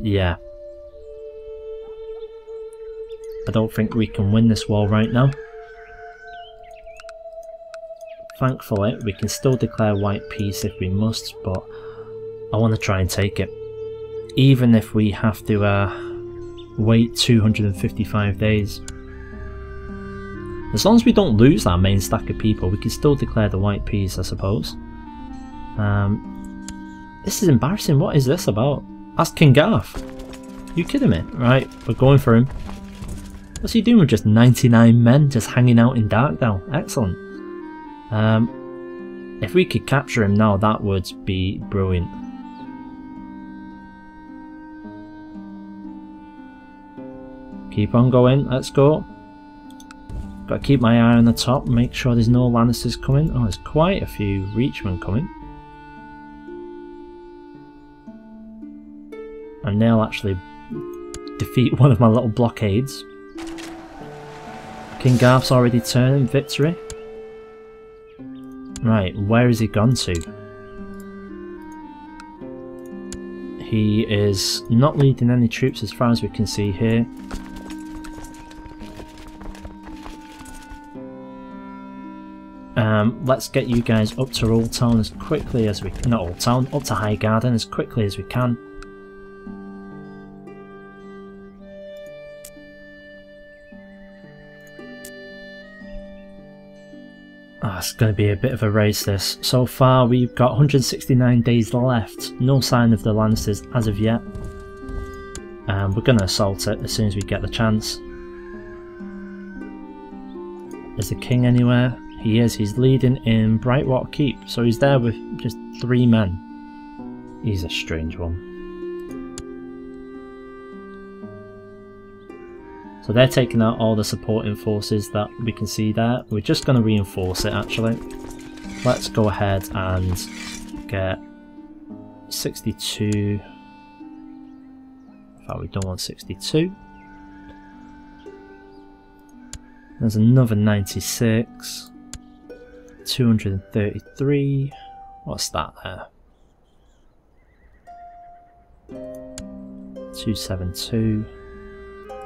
Yeah. I don't think we can win this war right now. Thankfully, we can still declare white peace if we must, but I want to try and take it. Even if we have to wait 255 days. As long as we don't lose our main stack of people, we can still declare the white peace, I suppose. This is embarrassing. What is this about? Ask King Garth. You kidding me? Right, we're going for him. What's he doing with just 99 men just hanging out in Darkdale? Excellent. If we could capture him now, that would be brilliant. Keep on going, let's go. Got to keep my eye on the top, make sure there's no Lannisters coming. Oh, there's quite a few Reachmen coming. And they'll actually defeat one of my little blockades. King Garth's already turning victory. Right, where has he gone to? He is not leading any troops as far as we can see here. Let's get you guys up to Old Town as quickly as we can. Not Old Town, up to High Garden as quickly as we can. Oh, it's going to be a bit of a race this. So far we've got 169 days left. No sign of the Lannisters as of yet. We're going to assault it as soon as we get the chance. Is the king anywhere? He is. He's leading in Brightwater Keep. So he's there with just 3 men. He's a strange one. So they're taking out all the supporting forces that we can see there. We're just going to reinforce it actually. Let's go ahead and get 62. In fact, we don't want 62. There's another 96. 233. What's that there? 272.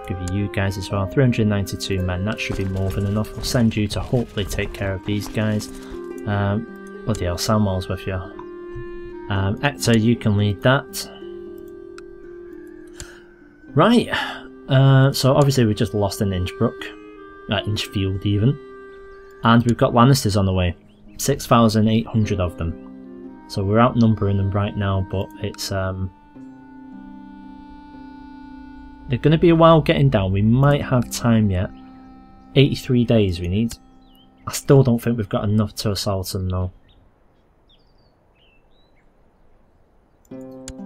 Give you guys as well. 392 men, that should be more than enough. We'll send you to hopefully take care of these guys. Bloody hell, Samwell's with you. Ector, you can lead that. Right, so obviously we just lost in Inchbrook. Inchfield even. And we've got Lannisters on the way. 6,800 of them. So we're outnumbering them right now, but it's they're going to be a while getting down. We might have time yet. 83 days we need. I still don't think we've got enough to assault them though.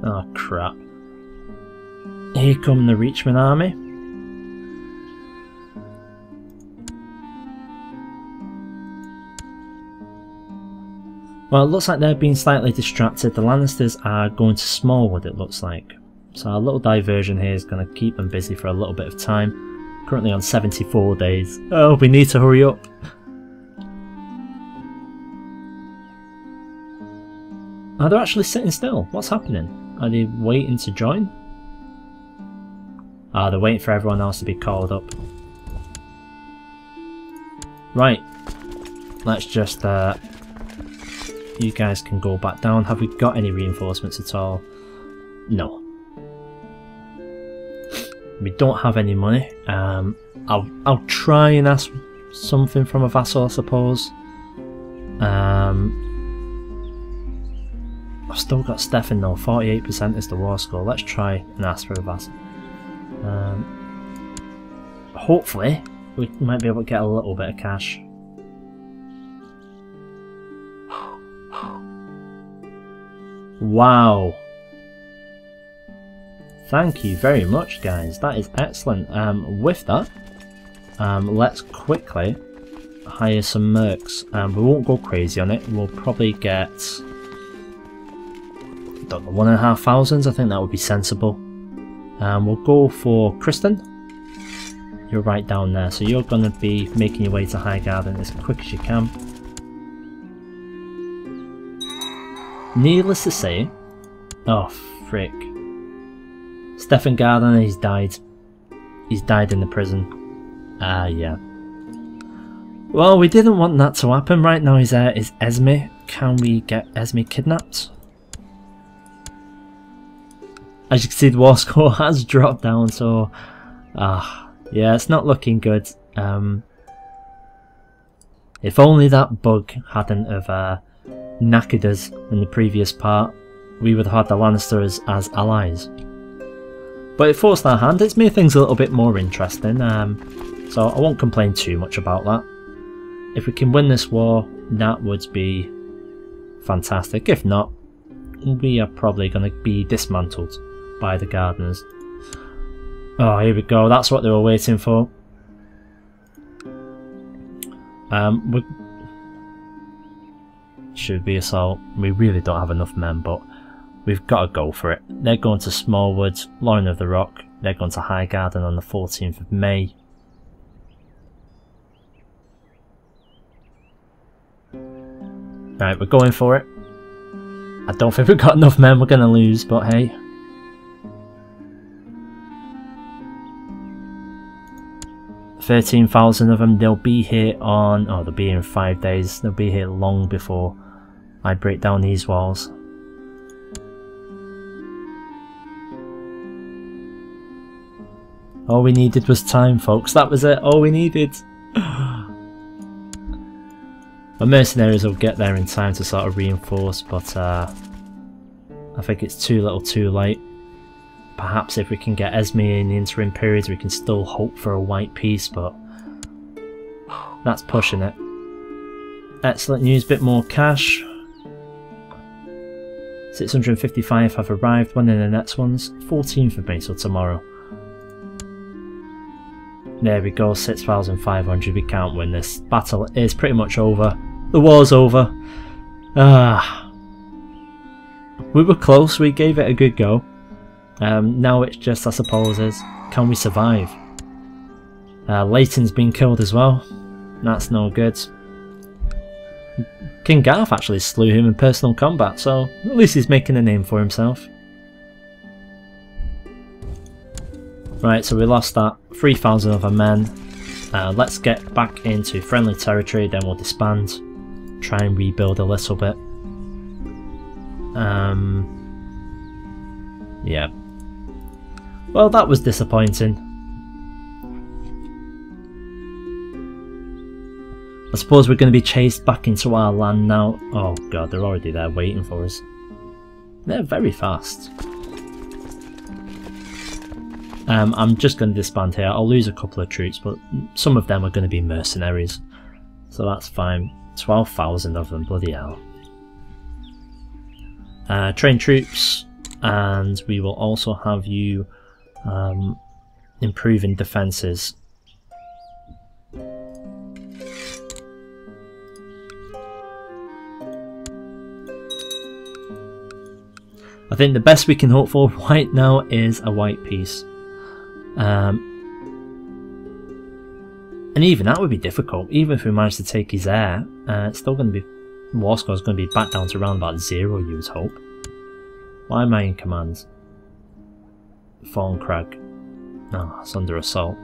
Oh crap. Here come the Reachman army. Well, it looks like they're being slightly distracted. The Lannisters are going to Smallwood, it looks like. So a little diversion here is going to keep them busy for a little bit of time. Currently on 74 days. Oh, we need to hurry up. Are they actually sitting still? What's happening? Are they waiting to join? Ah, they're waiting for everyone else to be called up. Right. Let's just... you guys can go back down. Have we got any reinforcements at all? No. We don't have any money. I'll try and ask something from a vassal, I suppose. I've still got Stefan though. 48% is the war score. Let's try and ask for a vassal. Hopefully we might be able to get a little bit of cash. Wow. Thank you very much guys, that is excellent. With that, let's quickly hire some mercs. We won't go crazy on it, we'll probably get, I don't know, 1,500, I think that would be sensible. We'll go for Kristen. You're right down there, so you're going to be making your way to Highgarden as quick as you can. Needless to say, oh frick, Stefan Gardner, he's died. He's died in the prison. Yeah. Well, we didn't want that to happen. Right now is Esme. Can we get Esme kidnapped? As you can see, the war score has dropped down, so yeah, it's not looking good. If only that bug hadn't have knackered us in the previous part, we would have had the Lannisters as allies. But it forced our hand. It's made things a little bit more interesting, so I won't complain too much about that. If we can win this war, that would be fantastic. If not, we are probably going to be dismantled by the Gardeners. Oh, here we go. That's what they were waiting for. Should be assault. We really don't have enough men, but we've got to go for it. They're going to Smallwood, Lauren of the Rock. They're going to Highgarden on the 14th of May. Right, we're going for it. I don't think we've got enough men. We're going to lose, but hey. $13,000 of them. They'll be here on... oh, they'll be here in 5 days. They'll be here long before I break down these walls. All we needed was time, folks. That was it. All we needed. The mercenaries will get there in time to sort of reinforce, but I think it's too little too late. Perhaps if we can get Esme in the interim periods, we can still hope for a white peace, but that's pushing it. Excellent news, bit more cash. 655 have arrived, when in the next ones? 14th of May, so tomorrow. There we go, 6,500, we can't win this. Battle is pretty much over. The war's over. We were close, we gave it a good go. Now it's just, I suppose, is can we survive? Leighton's been killed as well. That's no good. King Garth actually slew him in personal combat, so at least he's making a name for himself. Right, so we lost that 3,000 of our men. Let's get back into friendly territory, then we'll disband. Try and rebuild a little bit. Yeah. Well, that was disappointing. I suppose we're going to be chased back into our land now. Oh god, they're already there waiting for us. They're very fast. I'm just going to disband here. I'll lose a couple of troops, but some of them are going to be mercenaries. So that's fine. 12,000 of them, bloody hell. Train troops, and we will also have you improving defences. I think the best we can hope for right now is a white peace. And even that would be difficult. Even if we manage to take his heir, it's still going to be... war score is going to be back down to around about 0, you would hope. Why am I in command? Thorncrag. No, it's under assault.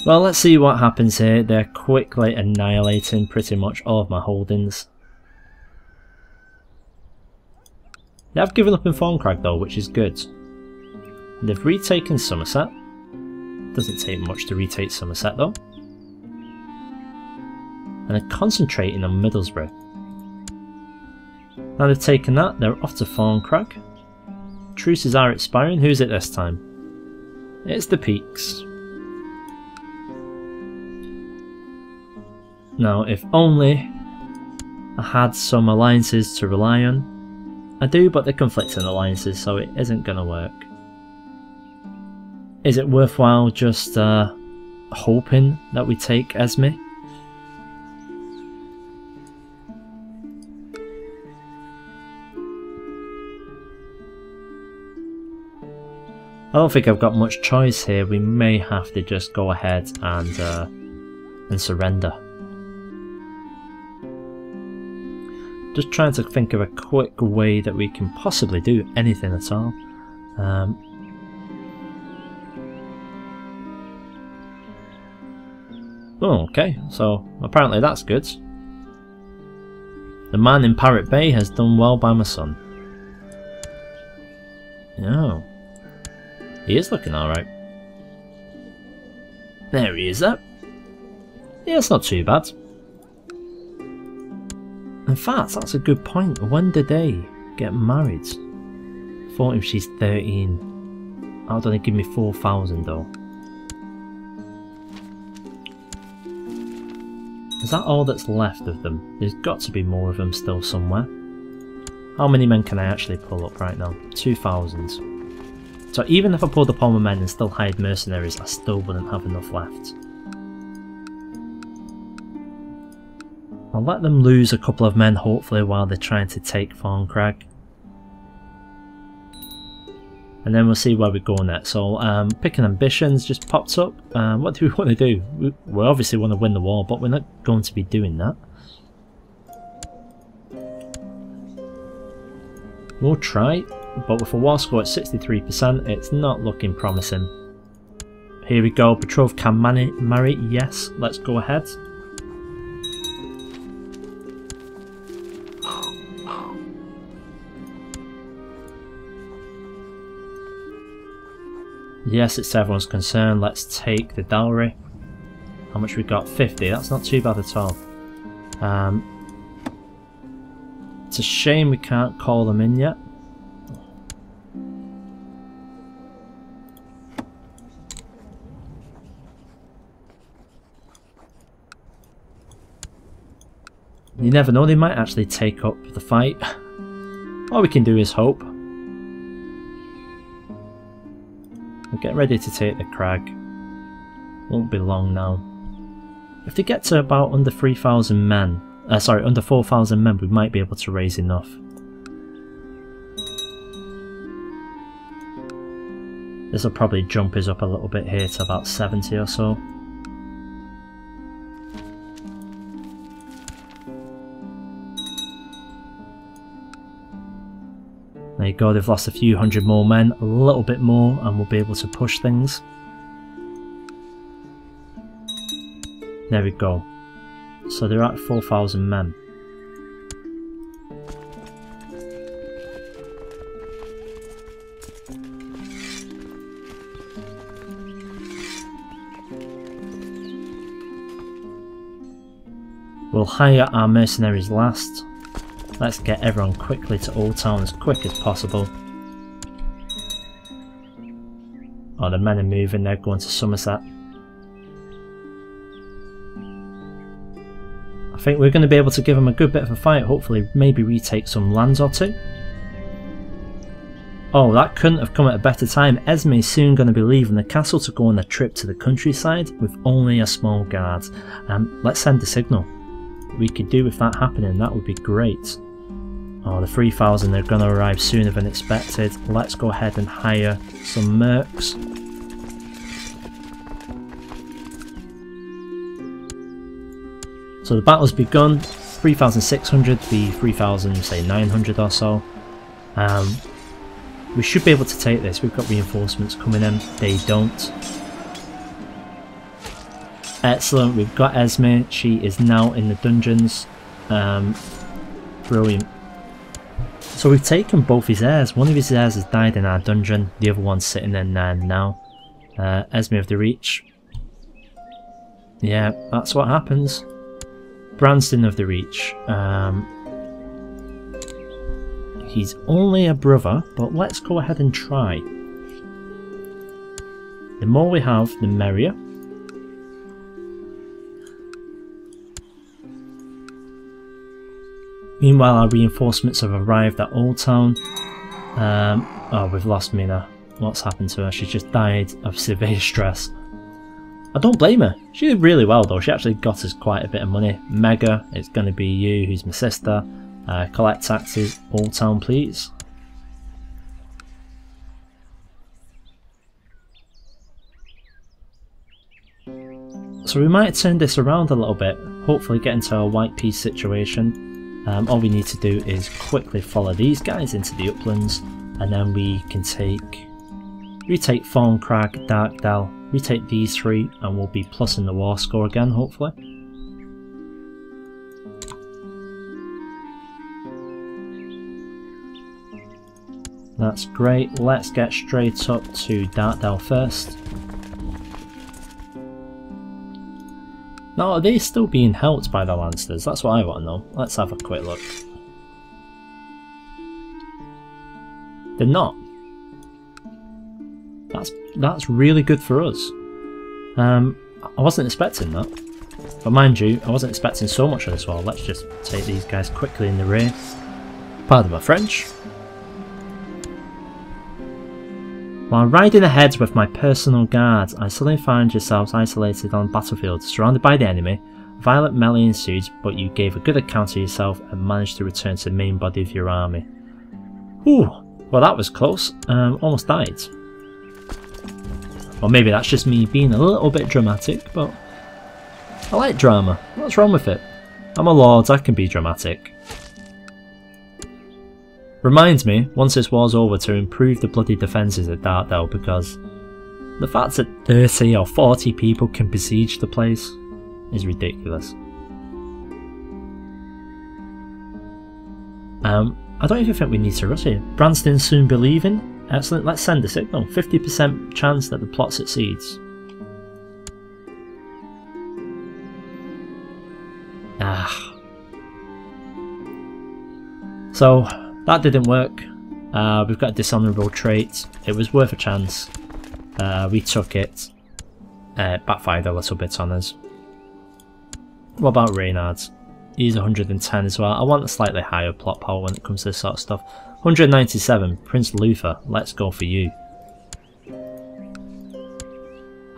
Well, let's see what happens here. They're quickly annihilating pretty much all of my holdings. They have given up in Thorncrag though, which is good. They've retaken Somerset. Doesn't take much to retake Somerset though. And they're concentrating on Middlesbrough. Now they've taken that, they're off to Thorncrag. Truces are expiring. Who's it this time? It's the Peaks. Now, if only I had some alliances to rely on. I do, but they're conflicting alliances, so it isn't going to work. Is it worthwhile just hoping that we take Esme? I don't think I've got much choice here. We may have to just go ahead and surrender. Just trying to think of a quick way that we can possibly do anything at all. Oh, okay, so apparently that's good. The man in Parrot Bay has done well by my son. Oh. He is looking alright. There he is, that. Yeah, it's not too bad. In fact, that's a good point. When did they get married? 14, she's 13. I'll only give me 4,000 though. Is that all that's left of them? There's got to be more of them still somewhere. How many men can I actually pull up right now? 2,000. So even if I pulled up all my men and still hired mercenaries, I still wouldn't have enough left. I'll let them lose a couple of men hopefully while they're trying to take Thorncrag. And then we'll see where we go next. So picking ambitions just popped up. What do we want to do? We obviously want to win the war, but we're not going to be doing that. We'll try, but with a war score at 63%, it's not looking promising. Here we go, betrothed can marry, yes, let's go ahead. Yes, it's everyone's concern, let's take the dowry. How much we got? 50, that's not too bad at all. It's a shame we can't call them in yet. You never know, they might actually take up the fight. All we can do is hope. We're getting ready to take the crag. Won't be long now. If they get to about under 3,000 men, under 4,000 men, we might be able to raise enough. This will probably jump us up a little bit here to about 70 or so. There you go, they've lost a few hundred more men, a little bit more, and we'll be able to push things. There we go. So they're at 4,000 men. We'll hire our mercenaries last. Let's get everyone quickly to Old Town as quick as possible. Oh, the men are moving, they're going to Somerset. I think we're going to be able to give them a good bit of a fight, hopefully maybe retake some lands or two. Oh, that couldn't have come at a better time. Esme's soon going to be leaving the castle to go on a trip to the countryside with only a small guard. Let's send a signal. We could do with that happening, that would be great. Oh, the 3,000, they're going to arrive sooner than expected. Let's go ahead and hire some mercs. So the battle's begun. 3,600, the 3,000, say 900 or so. We should be able to take this. We've got reinforcements coming in. They don't. Excellent, we've got Esme. She is now in the dungeons. Brilliant. So we've taken both his heirs. One of his heirs has died in our dungeon. The other one's sitting in there now. Esme of the Reach. Yeah, that's what happens. Branston of the Reach. He's only a brother, but let's go ahead and try. The more we have, the merrier. Meanwhile, our reinforcements have arrived at Old Town. Oh, we've lost Mina. What's happened to her? She's just died of severe stress. I don't blame her. She did really well though. She actually got us quite a bit of money. Mega, it's going to be you, who's my sister. Collect taxes, Old Town please. So we might turn this around a little bit, hopefully get into a white piece situation. All we need to do is quickly follow these guys into the uplands, and then we can retake Thorncrag, Darkdale, retake these three, and we'll be plussing the war score again, hopefully. That's great. Let's get straight up to Darkdale first. Now, are they still being helped by the Lancers? That's what I want to know. Let's have a quick look. They're not. That's really good for us. I wasn't expecting that. But mind you, I wasn't expecting so much of this war. Let's just take these guys quickly in the rear. Pardon my French. While riding ahead with my personal guard, I suddenly find yourselves isolated on the battlefield, surrounded by the enemy. Violent melee ensued, but you gave a good account of yourself and managed to return to the main body of your army. Ooh, well that was close. Almost died. Or maybe that's just me being a little bit dramatic, but I like drama. What's wrong with it? I'm a lord, I can be dramatic. Reminds me, once this war's over, to improve the bloody defences at Darkdale, because the fact that 30 or 40 people can besiege the place is ridiculous. I don't even think we need to rush here. Branston soon be leaving. Excellent, let's send a signal. 50% chance that the plot succeeds. So, that didn't work. We've got a dishonourable trait. It was worth a chance. We took it. Backfired a little bit on us. What about Reynard? He's 110 as well. I want a slightly higher plot power when it comes to this sort of stuff. 197. Prince Luther. Let's go for you.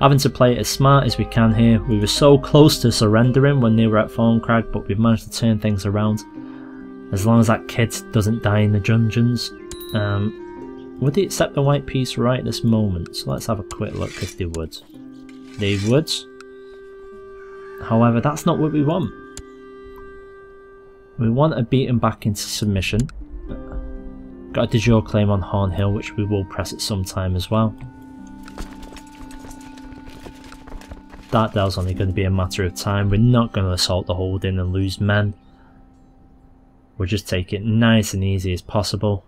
Having to play it as smart as we can here. We were so close to surrendering when they were at Thorncrag, but we've managed to turn things around. As long as that kid doesn't die in the dungeons. Would they accept the white piece right at this moment? So let's have a quick look if they would. They would. However, that's not what we want. We want to beat him back into submission. Got a de jure claim on Hornhill, which we will press at some time as well. Darkdale's only going to be a matter of time. We're not going to assault the holding and lose men. We'll just take it nice and easy as possible.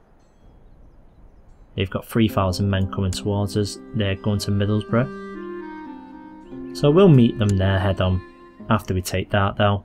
They've got 3,000 men coming towards us. They're going to Middlesbrough. So we'll meet them there head on after we take Darkdale.